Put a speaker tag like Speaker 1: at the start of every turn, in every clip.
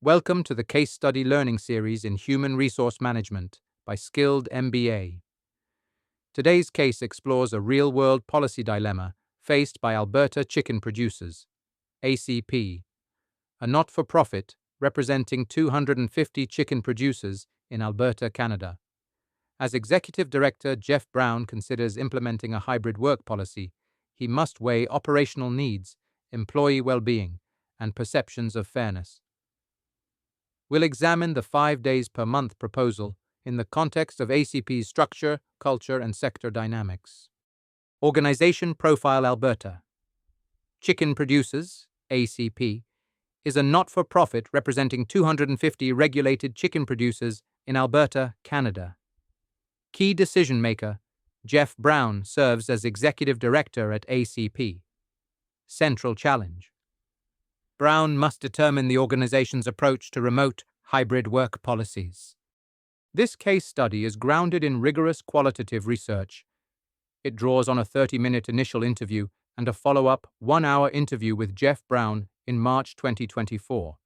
Speaker 1: Welcome to the Case Study Learning Series in Human Resource Management by Skilled MBA. Today's case explores a real-world policy dilemma faced by Alberta Chicken Producers, ACP, a not-for-profit representing 250 chicken producers in Alberta, Canada. As Executive Director Jeff Brown considers implementing a hybrid work policy, he must weigh operational needs, employee well-being, and perceptions of fairness. We'll examine the 5 days per month proposal in the context of ACP's structure, culture, and sector dynamics. Organization Profile Alberta. Chicken Producers, ACP, is a not-for-profit representing 250 regulated chicken producers in Alberta, Canada. Key decision-maker, Jeff Brown serves as Executive Director at ACP. Central challenge. Brown must determine the organization's approach to remote, hybrid work policies. This case study is grounded in rigorous qualitative research. It draws on a 30-minute initial interview and a follow-up 1-hour interview with Jeff Brown in March 2024.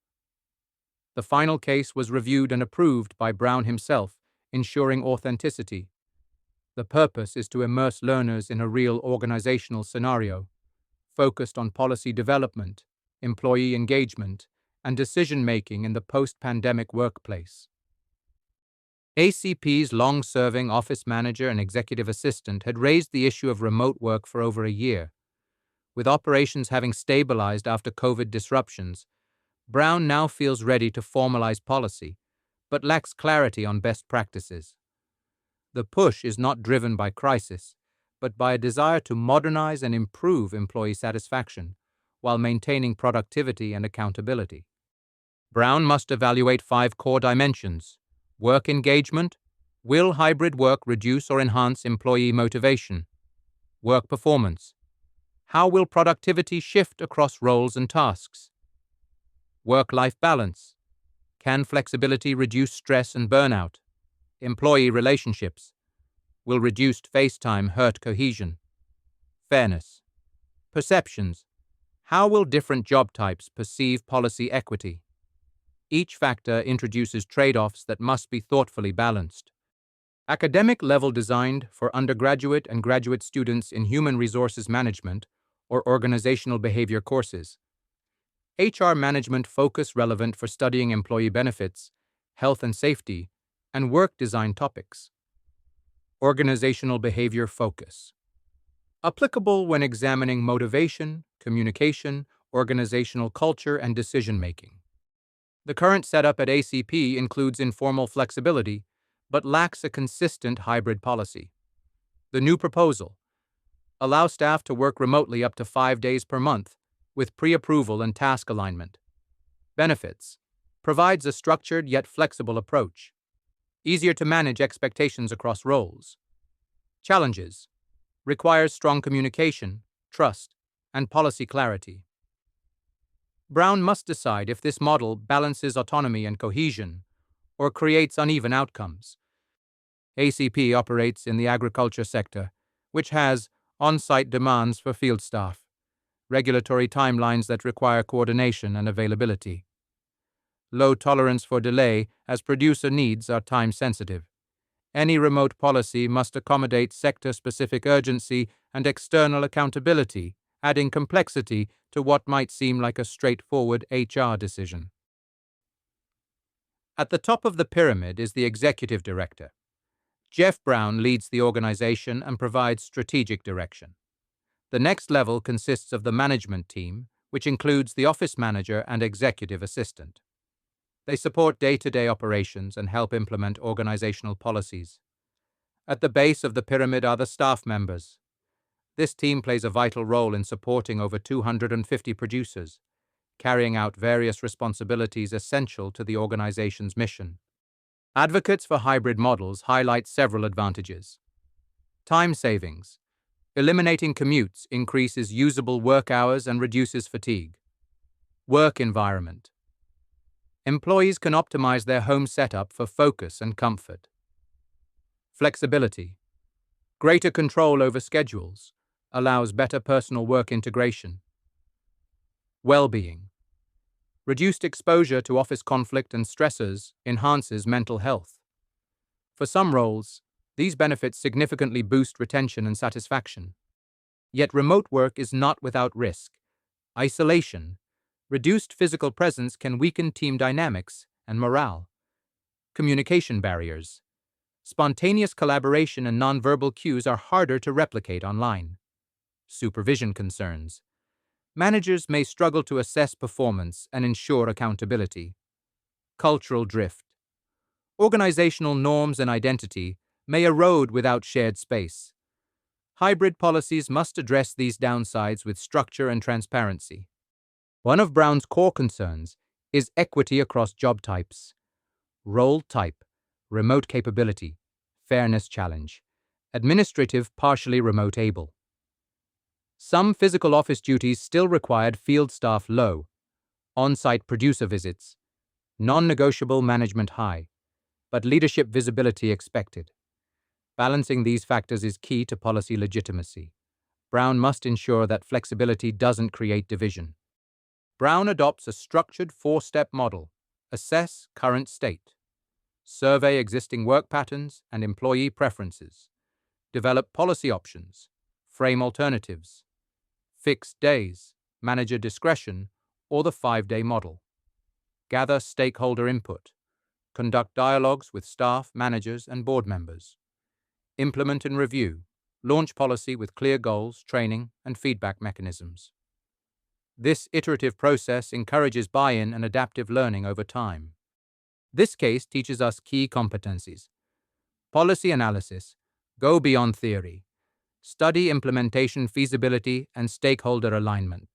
Speaker 1: The final case was reviewed and approved by Brown himself, ensuring authenticity. The purpose is to immerse learners in a real organizational scenario, focused on policy development, employee engagement, and decision-making in the post-pandemic workplace. ACP's long-serving office manager and executive assistant had raised the issue of remote work for over a year. With operations having stabilized after COVID disruptions, Brown now feels ready to formalize policy, but lacks clarity on best practices. The push is not driven by crisis, but by a desire to modernize and improve employee satisfaction, while maintaining productivity and accountability. Brown must evaluate 5 core dimensions: work engagement, will hybrid work reduce or enhance employee motivation? Work performance, how will productivity shift across roles and tasks? Work-life balance, can flexibility reduce stress and burnout? Employee relationships, will reduced face time hurt cohesion? Fairness, perceptions, how will different job types perceive policy equity? Each factor introduces trade-offs that must be thoughtfully balanced. Academic level designed for undergraduate and graduate students in human resources management or organizational behavior courses. HR management focus relevant for studying employee benefits, health and safety, and work design topics. Organizational behavior focus, applicable when examining motivation, communication, organizational culture, and decision-making. The current setup at ACP includes informal flexibility, but lacks a consistent hybrid policy. The new proposal allows staff to work remotely up to 5 days per month, with pre-approval and task alignment. Benefits, provides a structured yet flexible approach. Easier to manage expectations across roles. Challenges, requires strong communication, trust, and policy clarity. Brown must decide if this model balances autonomy and cohesion, or creates uneven outcomes. ACP operates in the agriculture sector, which has on-site demands for field staff, regulatory timelines that require coordination and availability. Low tolerance for delay as producer needs are time-sensitive. Any remote policy must accommodate sector-specific urgency and external accountability, adding complexity to what might seem like a straightforward HR decision. At the top of the pyramid is the executive director. Jeff Brown leads the organization and provides strategic direction. The next level consists of the management team, which includes the office manager and executive assistant. They support day-to-day operations and help implement organizational policies. At the base of the pyramid are the staff members. This team plays a vital role in supporting over 250 producers, carrying out various responsibilities essential to the organization's mission. Advocates for hybrid models highlight several advantages. Time savings. Eliminating commutes increases usable work hours and reduces fatigue. Work environment. Employees can optimize their home setup for focus and comfort. Flexibility. Greater control over schedules allows better personal work integration. Well-being. Reduced exposure to office conflict and stressors enhances mental health. For some roles, these benefits significantly boost retention and satisfaction. Yet remote work is not without risk. Isolation, reduced physical presence can weaken team dynamics and morale. Communication barriers. Spontaneous collaboration and nonverbal cues are harder to replicate online. Supervision concerns. Managers may struggle to assess performance and ensure accountability. Cultural drift. Organizational norms and identity may erode without shared space. Hybrid policies must address these downsides with structure and transparency. One of Brown's core concerns is equity across job types. Role type, remote capability, fairness challenge, administrative partially remote able. Some physical office duties still required field staff low, on-site producer visits, non-negotiable management high, but leadership visibility expected. Balancing these factors is key to policy legitimacy. Brown must ensure that flexibility doesn't create division. Brown adopts a structured four-step model: assess current state, survey existing work patterns and employee preferences, develop policy options, frame alternatives, fixed days, manager discretion, or the 5-day model. Gather stakeholder input, conduct dialogues with staff, managers, and board members. Implement and review, launch policy with clear goals, training, and feedback mechanisms. This iterative process encourages buy-in and adaptive learning over time. This case teaches us key competencies. Policy analysis, go beyond theory. Study implementation feasibility and stakeholder alignment.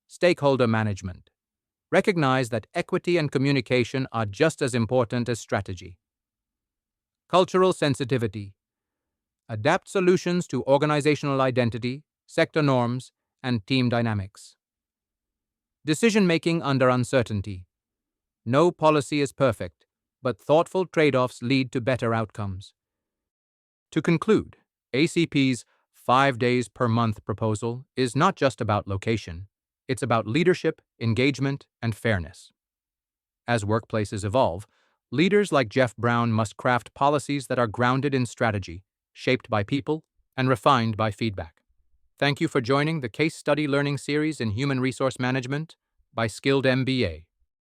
Speaker 1: Stakeholder management. Recognize that equity and communication are just as important as strategy. Cultural sensitivity. Adapt solutions to organizational identity, sector norms, and team dynamics. Decision-making under uncertainty. No policy is perfect, but thoughtful trade-offs lead to better outcomes. To conclude, ACP's 5 days per month proposal is not just about location, it's about leadership, engagement, and fairness. As workplaces evolve, leaders like Jeff Brown must craft policies that are grounded in strategy, shaped by people, and refined by feedback. Thank you for joining the Case Study Learning Series in Human Resource Management by Skilled MBA.